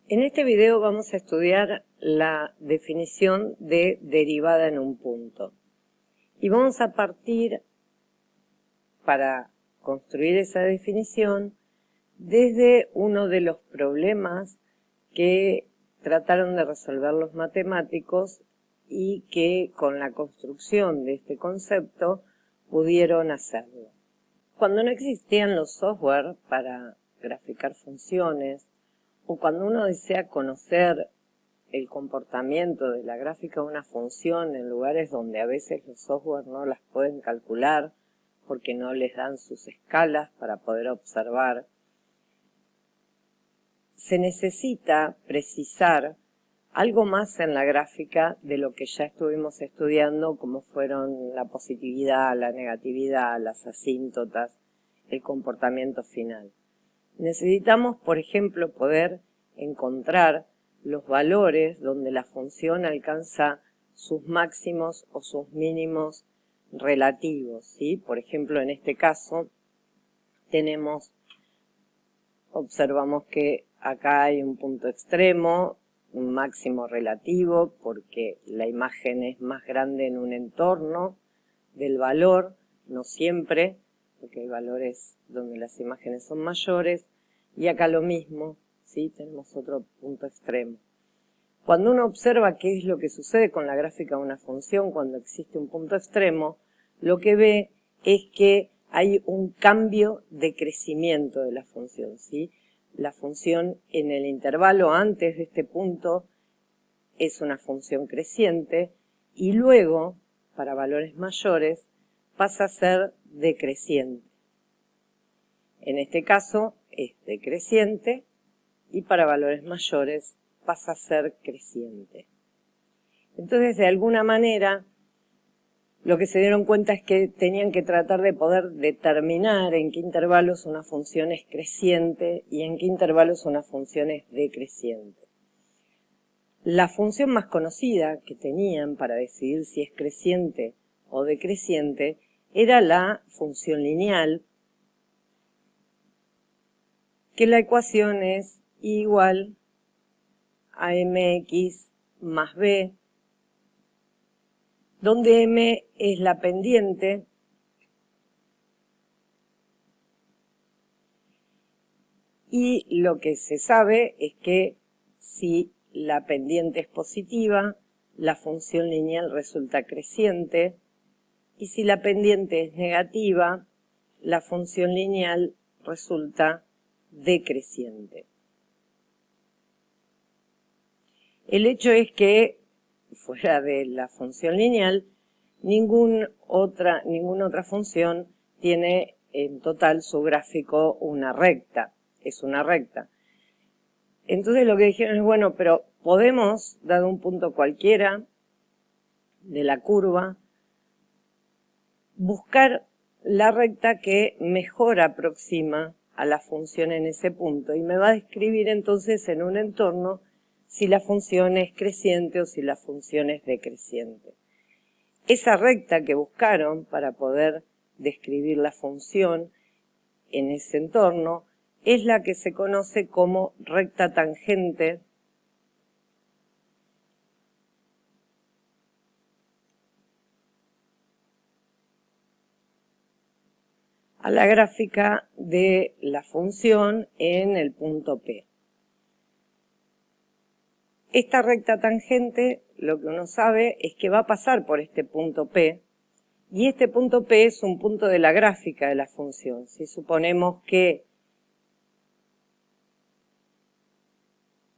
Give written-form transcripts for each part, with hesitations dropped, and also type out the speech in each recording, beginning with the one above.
En este video vamos a estudiar la definición de derivada en un punto. Y vamos a partir, para construir esa definición, desde uno de los problemas que trataron de resolver los matemáticos y que con la construcción de este concepto pudieron hacerlo. Cuando no existían los software para graficar funciones, o cuando uno desea conocer el comportamiento de la gráfica de una función en lugares donde a veces los software no las pueden calcular porque no les dan sus escalas para poder observar, se necesita precisar algo más en la gráfica de lo que ya estuvimos estudiando, como fueron la positividad, la negatividad, las asíntotas, el comportamiento final. Necesitamos, por ejemplo, poder encontrar los valores donde la función alcanza sus máximos o sus mínimos relativos, ¿sí? Por ejemplo, en este caso observamos que acá hay un punto extremo, un máximo relativo, porque la imagen es más grande en un entorno del valor, no siempre, porque hay valores donde las imágenes son mayores, y acá lo mismo, ¿sí? Tenemos otro punto extremo. Cuando uno observa qué es lo que sucede con la gráfica de una función cuando existe un punto extremo, lo que ve es que hay un cambio de crecimiento de la función, ¿sí? La función en el intervalo antes de este punto es una función creciente y luego, para valores mayores, pasa a ser decreciente. En este caso es decreciente y para valores mayores pasa a ser creciente. Entonces, de alguna manera, lo que se dieron cuenta es que tenían que tratar de poder determinar en qué intervalos una función es creciente y en qué intervalos una función es decreciente. La función más conocida que tenían para decidir si es creciente o decreciente era la función lineal, que la ecuación es igual a mx más b, donde m es la pendiente y lo que se sabe es que si la pendiente es positiva, la función lineal resulta creciente, y si la pendiente es negativa, la función lineal resulta decreciente. El hecho es que, fuera de la función lineal, ninguna otra función tiene en total su gráfico una recta, es una recta. Entonces lo que dijeron es, bueno, pero podemos, dado un punto cualquiera de la curva, buscar la recta que mejor aproxima a la función en ese punto y me va a describir entonces en un entorno si la función es creciente o si la función es decreciente. Esa recta que buscaron para poder describir la función en ese entorno es la que se conoce como recta tangente a la gráfica de la función en el punto P. Esta recta tangente, lo que uno sabe es que va a pasar por este punto P, y este punto P es un punto de la gráfica de la función. Si suponemos que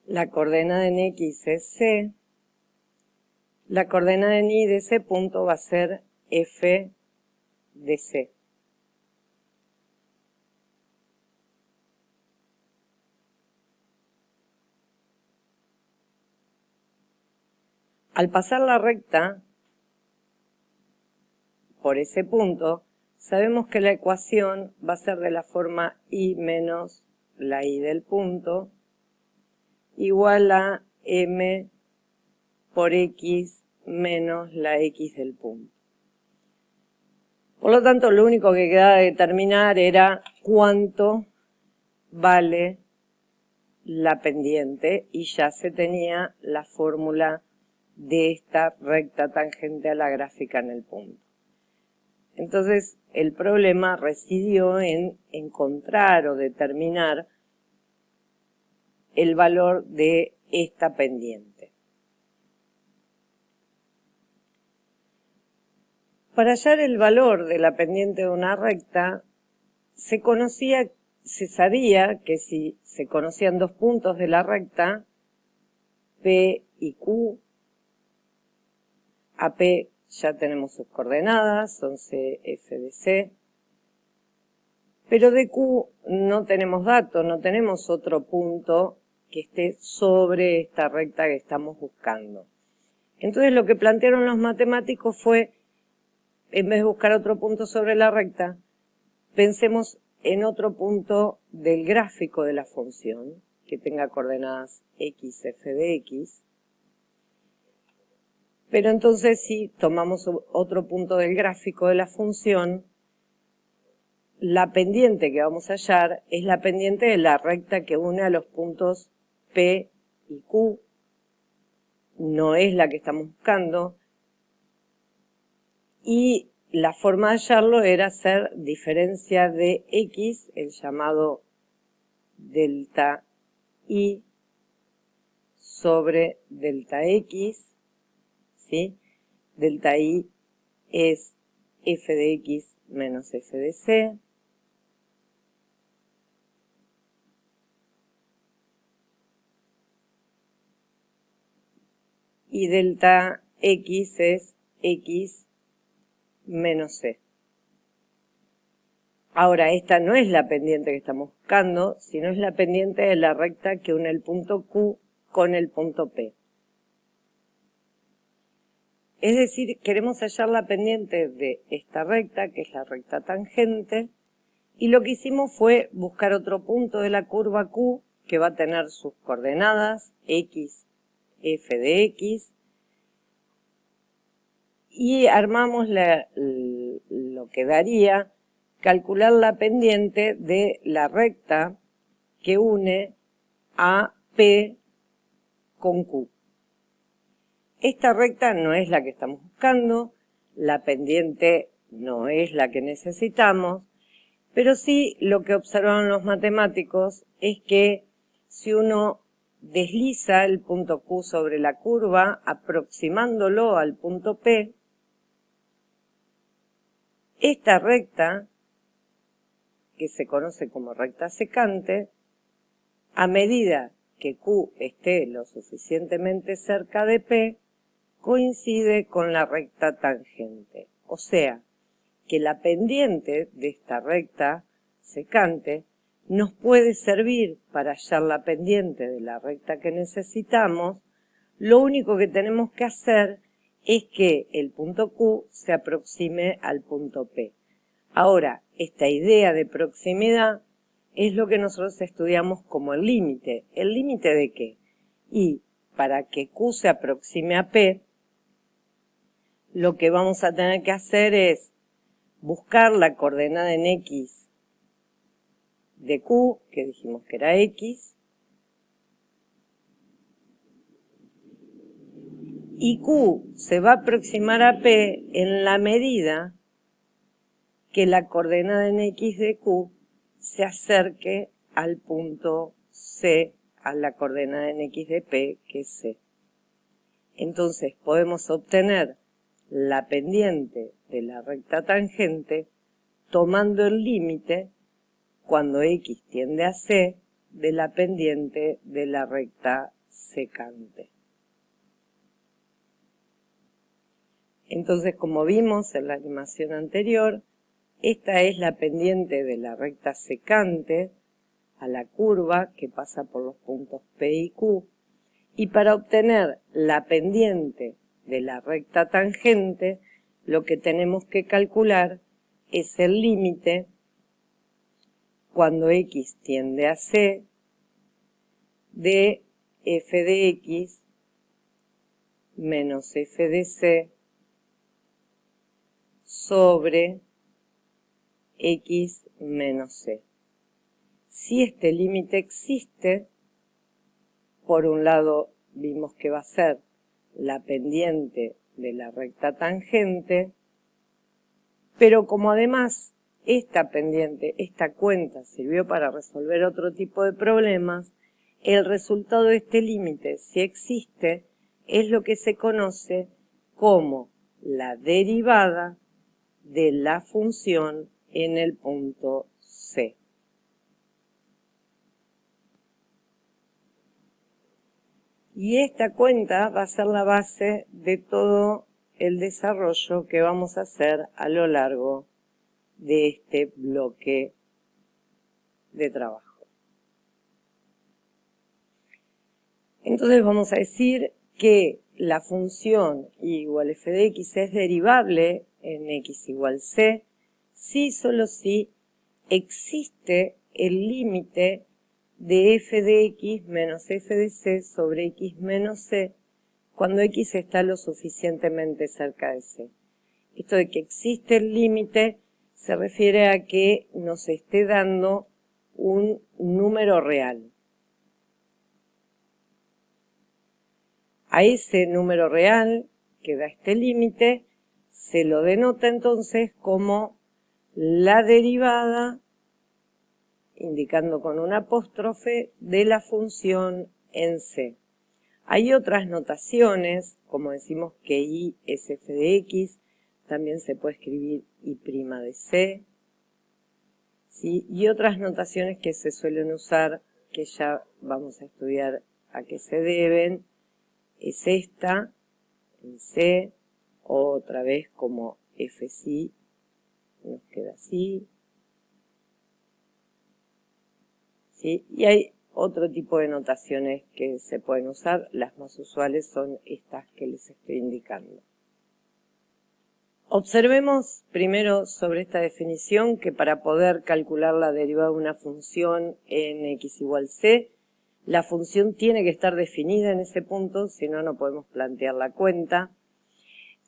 la coordenada en X es C, la coordenada en Y de ese punto va a ser F de C. Al pasar la recta por ese punto, sabemos que la ecuación va a ser de la forma y menos la y del punto igual a m por x menos la x del punto. Por lo tanto, lo único que quedaba de determinar era cuánto vale la pendiente y ya se tenía la fórmula de esta recta tangente a la gráfica en el punto. Entonces, el problema residió en encontrar o determinar el valor de esta pendiente. Para hallar el valor de la pendiente de una recta, se sabía que si se conocían dos puntos de la recta, P y Q, a P ya tenemos sus coordenadas, son C, F de C, pero de Q no tenemos datos, no tenemos otro punto que esté sobre esta recta que estamos buscando. Entonces lo que plantearon los matemáticos fue, en vez de buscar otro punto sobre la recta, pensemos en otro punto del gráfico de la función, que tenga coordenadas x, f de x. Pero entonces si tomamos otro punto del gráfico de la función, la pendiente que vamos a hallar es la pendiente de la recta que une a los puntos P y Q. No es la que estamos buscando. Y la forma de hallarlo era hacer diferencia de x, el llamado delta y, sobre delta x, ¿sí? Delta y es f de x menos f de c. Y delta x es x menos c. Ahora, esta no es la pendiente que estamos buscando, sino es la pendiente de la recta que une el punto Q con el punto P. Es decir, queremos hallar la pendiente de esta recta, que es la recta tangente, y lo que hicimos fue buscar otro punto de la curva Q, que va a tener sus coordenadas, x, f de x, y armamos lo que daría calcular la pendiente de la recta que une a P con Q. Esta recta no es la que estamos buscando, la pendiente no es la que necesitamos, pero sí lo que observaron los matemáticos es que si uno desliza el punto Q sobre la curva, aproximándolo al punto P, esta recta, que se conoce como recta secante, a medida que Q esté lo suficientemente cerca de P, coincide con la recta tangente. O sea, que la pendiente de esta recta secante nos puede servir para hallar la pendiente de la recta que necesitamos. Lo único que tenemos que hacer es que el punto Q se aproxime al punto P. Ahora, esta idea de proximidad es lo que nosotros estudiamos como el límite. ¿El límite de qué? Y para que Q se aproxime a P, lo que vamos a tener que hacer es buscar la coordenada en x de Q, que dijimos que era x, y Q se va a aproximar a P en la medida que la coordenada en x de Q se acerque al punto C, a la coordenada en x de P, que es C. Entonces podemos obtener la pendiente de la recta tangente tomando el límite cuando x tiende a C de la pendiente de la recta secante. Entonces, como vimos en la animación anterior, esta es la pendiente de la recta secante a la curva que pasa por los puntos P y Q. Y para obtener la pendiente de la recta tangente, lo que tenemos que calcular es el límite cuando x tiende a C de f de x menos f de c sobre x menos c. Si este límite existe, por un lado vimos que va a ser la pendiente de la recta tangente, pero como además esta pendiente, esta cuenta sirvió para resolver otro tipo de problemas, el resultado de este límite, si existe, es lo que se conoce como la derivada de la función en el punto C. Y esta cuenta va a ser la base de todo el desarrollo que vamos a hacer a lo largo de este bloque de trabajo. Entonces vamos a decir que la función y igual f de x es derivable en x igual c si solo si existe el límite de f de x menos f de c sobre x menos c cuando x está lo suficientemente cerca de c. Esto de que existe el límite se refiere a que nos esté dando un número real. A ese número real que da este límite se lo denota entonces como la derivada, indicando con un apóstrofe, de la función en C. Hay otras notaciones, como decimos que y es f de x, también se puede escribir y' de c, ¿sí? Y otras notaciones que se suelen usar, que ya vamos a estudiar a qué se deben, es esta, en C, o otra vez como fc, nos queda así, ¿sí? Y hay otro tipo de notaciones que se pueden usar, las más usuales son estas que les estoy indicando. Observemos primero sobre esta definición que para poder calcular la derivada de una función en x igual c, la función tiene que estar definida en ese punto, si no, no podemos plantear la cuenta.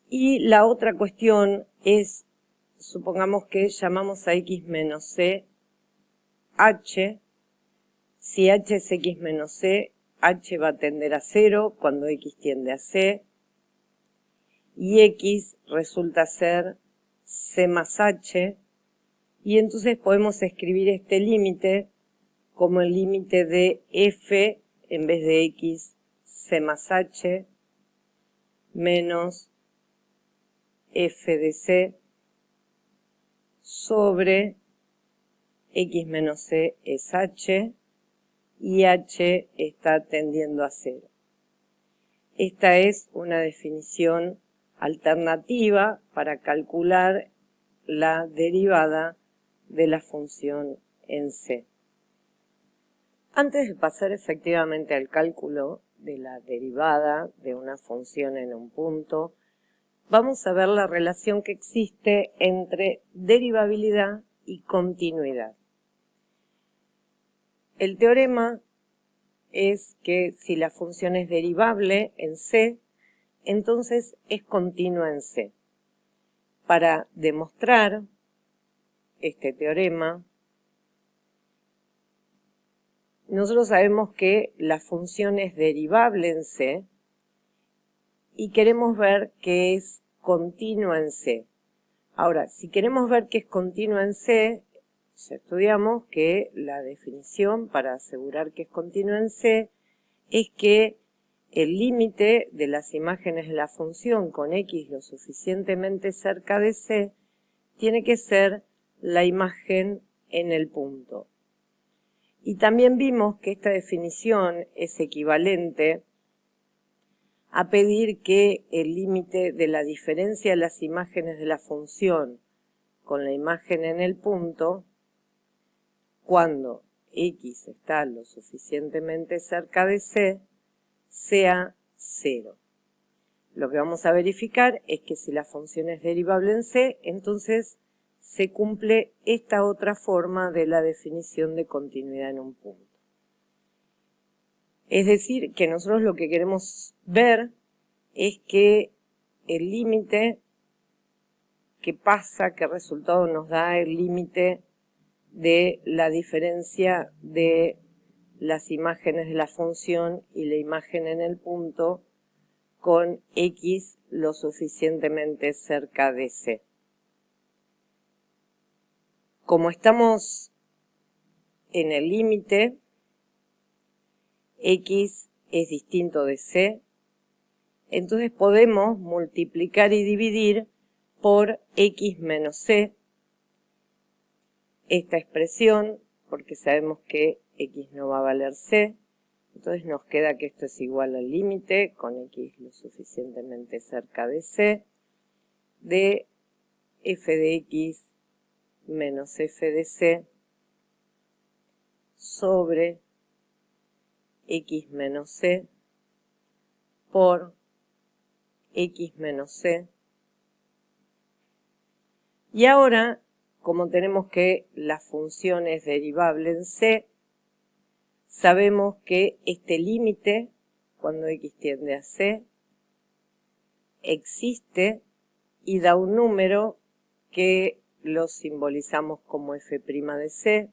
Y la otra cuestión es, supongamos que llamamos a x menos c h. Si h es x menos c, h va a tender a 0 cuando x tiende a c. Y x resulta ser c más h. Y entonces podemos escribir este límite como el límite de f en vez de x c más h menos f de c sobre x menos c es h y h está tendiendo a 0. Esta es una definición alternativa para calcular la derivada de la función en C. Antes de pasar efectivamente al cálculo de la derivada de una función en un punto, vamos a ver la relación que existe entre derivabilidad y continuidad. El teorema es que si la función es derivable en C, entonces es continua en C. Para demostrar este teorema, nosotros sabemos que la función es derivable en C y queremos ver que es continua en C. Ahora, si queremos ver que es continua en C, ya estudiamos que la definición para asegurar que es continua en C es que el límite de las imágenes de la función con x lo suficientemente cerca de C tiene que ser la imagen en el punto. Y también vimos que esta definición es equivalente a pedir que el límite de la diferencia de las imágenes de la función con la imagen en el punto, cuando x está lo suficientemente cerca de C, sea 0. Lo que vamos a verificar es que si la función es derivable en C, entonces se cumple esta otra forma de la definición de continuidad en un punto. Es decir, que nosotros lo que queremos ver es que el límite que pasa, qué resultado nos da el límite de la diferencia de las imágenes de la función y la imagen en el punto con x lo suficientemente cerca de c. Como estamos en el límite, x es distinto de c, entonces podemos multiplicar y dividir por x menos c esta expresión, porque sabemos que x no va a valer c, entonces nos queda que esto es igual al límite, con x lo suficientemente cerca de c, de f de x menos f de c sobre x menos c por x menos c. Y ahora, como tenemos que la función es derivable en c, sabemos que este límite, cuando x tiende a c, existe y da un número que lo simbolizamos como f' de c.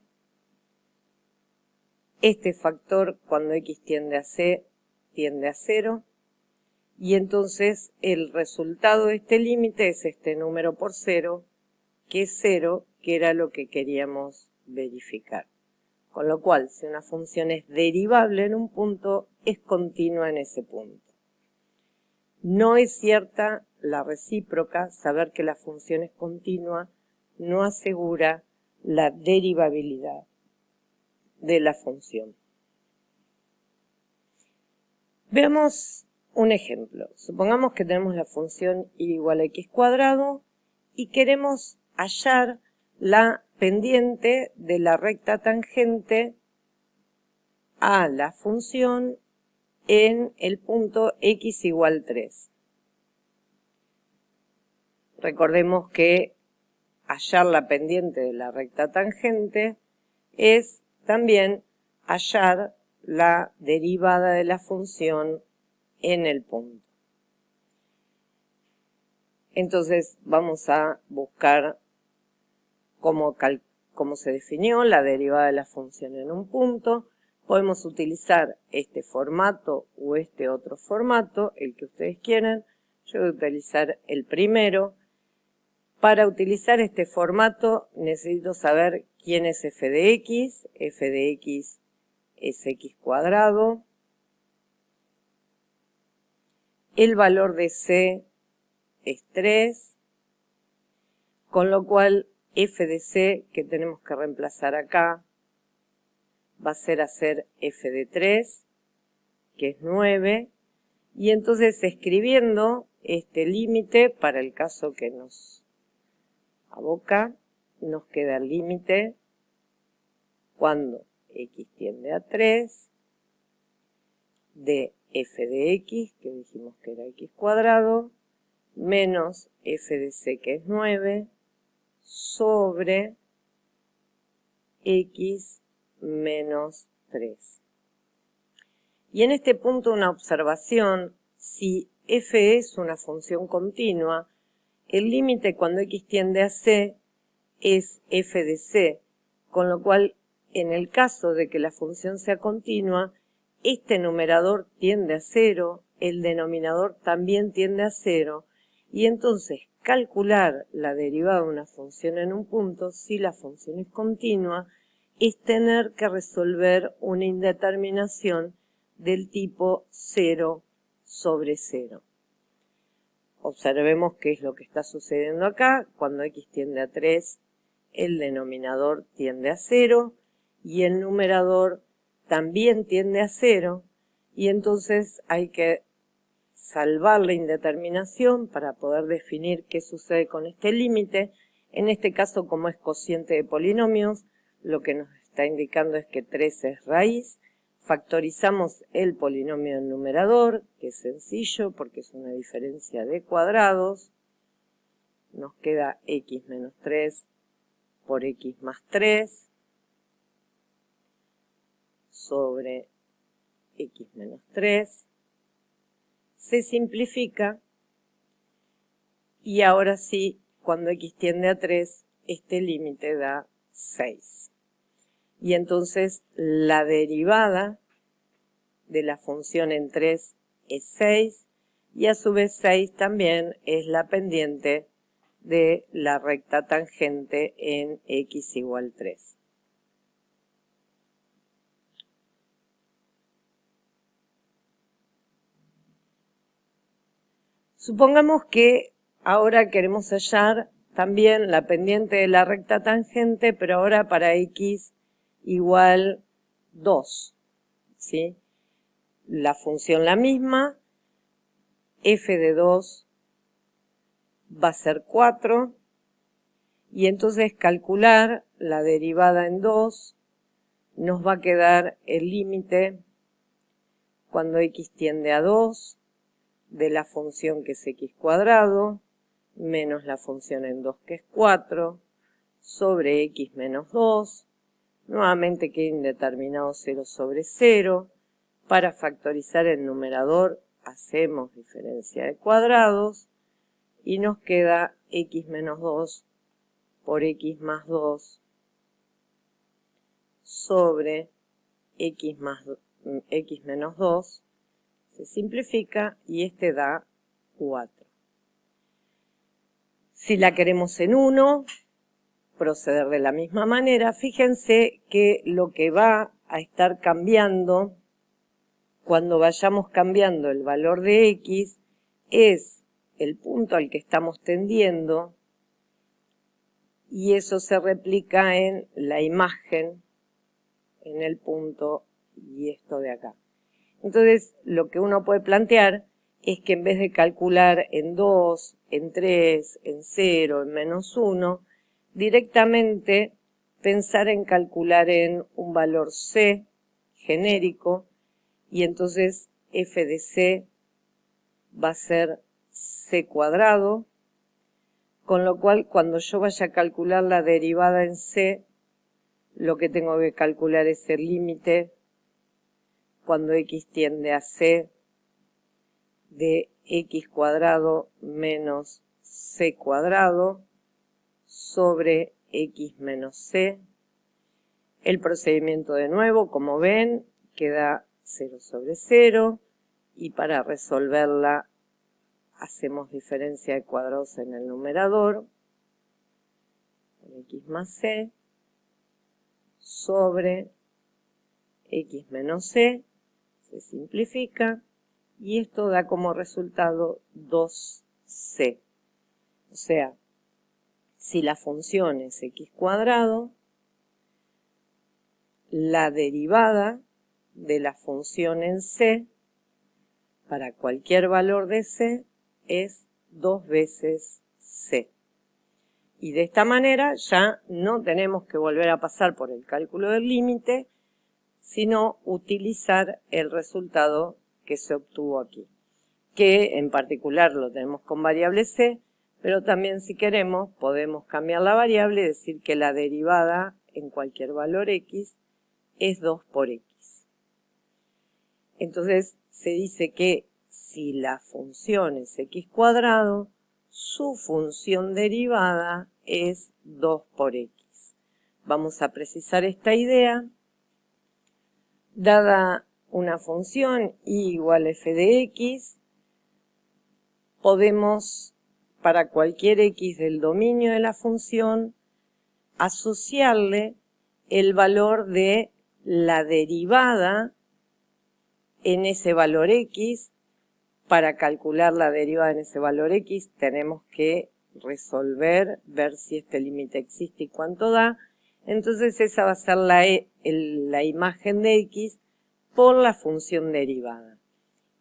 Este factor, cuando x tiende a c, tiende a 0. Y entonces el resultado de este límite es este número por 0, que es 0, que era lo que queríamos verificar. Con lo cual, si una función es derivable en un punto, es continua en ese punto. No es cierta la recíproca, saber que la función es continua no asegura la derivabilidad de la función. Veamos un ejemplo. Supongamos que tenemos la función y igual a x cuadrado y queremos hallar la pendiente de la recta tangente a la función en el punto x igual 3. Recordemos que hallar la pendiente de la recta tangente es también hallar la derivada de la función en el punto. Entonces vamos a buscar cómo se definió la derivada de la función en un punto. Podemos utilizar este formato o este otro formato, el que ustedes quieran. Yo voy a utilizar el primero. Para utilizar este formato necesito saber quién es f de x. F de x es x cuadrado. El valor de c es 3, con lo cual f de c, que tenemos que reemplazar acá, va a ser hacer f de 3, que es 9, y entonces escribiendo este límite, para el caso que nos aboca, nos queda el límite cuando x tiende a 3, de f de x, que dijimos que era x cuadrado, menos f de c, que es 9, sobre x menos 3. Y en este punto una observación: si f es una función continua, el límite cuando x tiende a c es f de c, con lo cual en el caso de que la función sea continua, este numerador tiende a 0, el denominador también tiende a 0, y entonces calcular la derivada de una función en un punto, si la función es continua, es tener que resolver una indeterminación del tipo 0 sobre 0. Observemos qué es lo que está sucediendo acá. Cuando x tiende a 3, el denominador tiende a 0 y el numerador también tiende a 0, y entonces hay que salvar la indeterminación para poder definir qué sucede con este límite. En este caso, como es cociente de polinomios, lo que nos está indicando es que 3 es raíz. Factorizamos el polinomio del numerador, que es sencillo porque es una diferencia de cuadrados. Nos queda x menos 3 por x más 3 sobre x menos 3. Se simplifica y ahora sí, cuando x tiende a 3, este límite da 6. y entonces la derivada de la función en 3 es 6, y a su vez 6 también es la pendiente de la recta tangente en x igual 3. Supongamos que ahora queremos hallar también la pendiente de la recta tangente, pero ahora para x igual 2, ¿sí? La función la misma, f de 2 va a ser 4, y entonces calcular la derivada en 2 nos va a quedar el límite cuando x tiende a 2 de la función que es x cuadrado menos la función en 2 que es 4 sobre x menos 2, nuevamente queda indeterminado 0 sobre 0, para factorizar el numerador hacemos diferencia de cuadrados y nos queda x menos 2 por x más 2 sobre x menos 2, se simplifica y este da 4. Si la queremos en 1, proceder de la misma manera. Fíjense que lo que va a estar cambiando cuando vayamos cambiando el valor de x es el punto al que estamos tendiendo, y eso se replica en la imagen, en el punto y esto de acá. Entonces, lo que uno puede plantear es que en vez de calcular en 2, en 3, en 0, en menos 1, directamente pensar en calcular en un valor c genérico, y entonces f de c va a ser c cuadrado, con lo cual cuando yo vaya a calcular la derivada en c, lo que tengo que calcular es el límite cuando x tiende a c de x cuadrado menos c cuadrado sobre x menos c. El procedimiento de nuevo, como ven, queda 0 sobre 0, y para resolverla hacemos diferencia de cuadrados en el numerador, x más c sobre x menos c, se simplifica, y esto da como resultado 2c. O sea, si la función es x cuadrado, la derivada de la función en c para cualquier valor de c es 2 veces c. Y de esta manera ya no tenemos que volver a pasar por el cálculo del límite, sino utilizar el resultado que se obtuvo aquí, que en particular lo tenemos con variable c, pero también si queremos podemos cambiar la variable y decir que la derivada en cualquier valor x es 2 por x. Entonces se dice que si la función es x cuadrado, su función derivada es 2 por x. Vamos a precisar esta idea. Dada una función y igual a f de x, podemos, para cualquier x del dominio de la función, asociarle el valor de la derivada en ese valor x. Para calcular la derivada en ese valor x tenemos que resolver, ver si este límite existe y cuánto da. Entonces esa va a ser la imagen de x por la función derivada.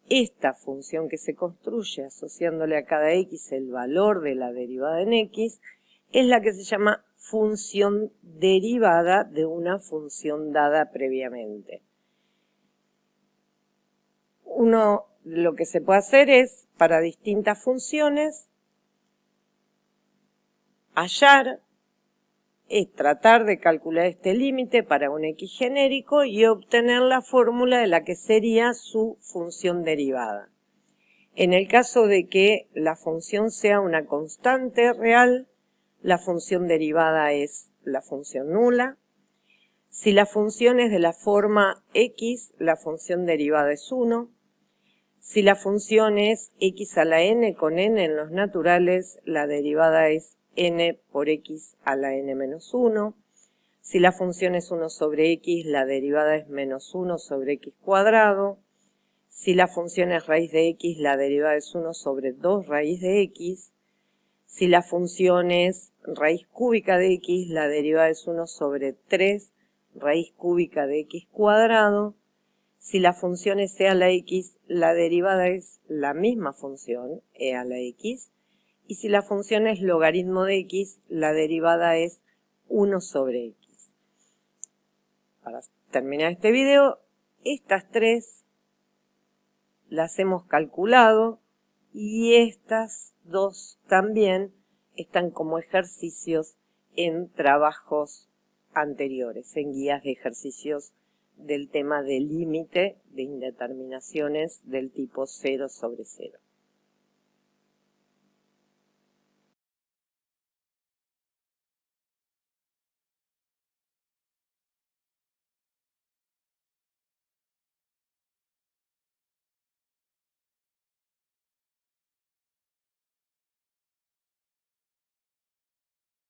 Esta función que se construye asociándole a cada x el valor de la derivada en x es la que se llama función derivada de una función dada previamente. Lo que se puede hacer es, para distintas funciones, tratar de calcular este límite para un x genérico y obtener la fórmula de la que sería su función derivada. En el caso de que la función sea una constante real, la función derivada es la función nula. Si la función es de la forma x, la función derivada es 1. Si la función es x a la n con n en los naturales, la derivada es n por x a la n menos 1. Si la función es 1 sobre x, la derivada es menos 1 sobre x cuadrado. Si la función es raíz de x, la derivada es 1 sobre 2 raíz de x. Si la función es raíz cúbica de x, la derivada es 1 sobre 3 raíz cúbica de x cuadrado. Si la función es e a la x, la derivada es la misma función, e a la x. Y si la función es logaritmo de x, la derivada es 1 sobre x. Para terminar este video, estas tres las hemos calculado y estas dos también están como ejercicios en trabajos anteriores, en guías de ejercicios del tema del límite de indeterminaciones del tipo 0 sobre 0.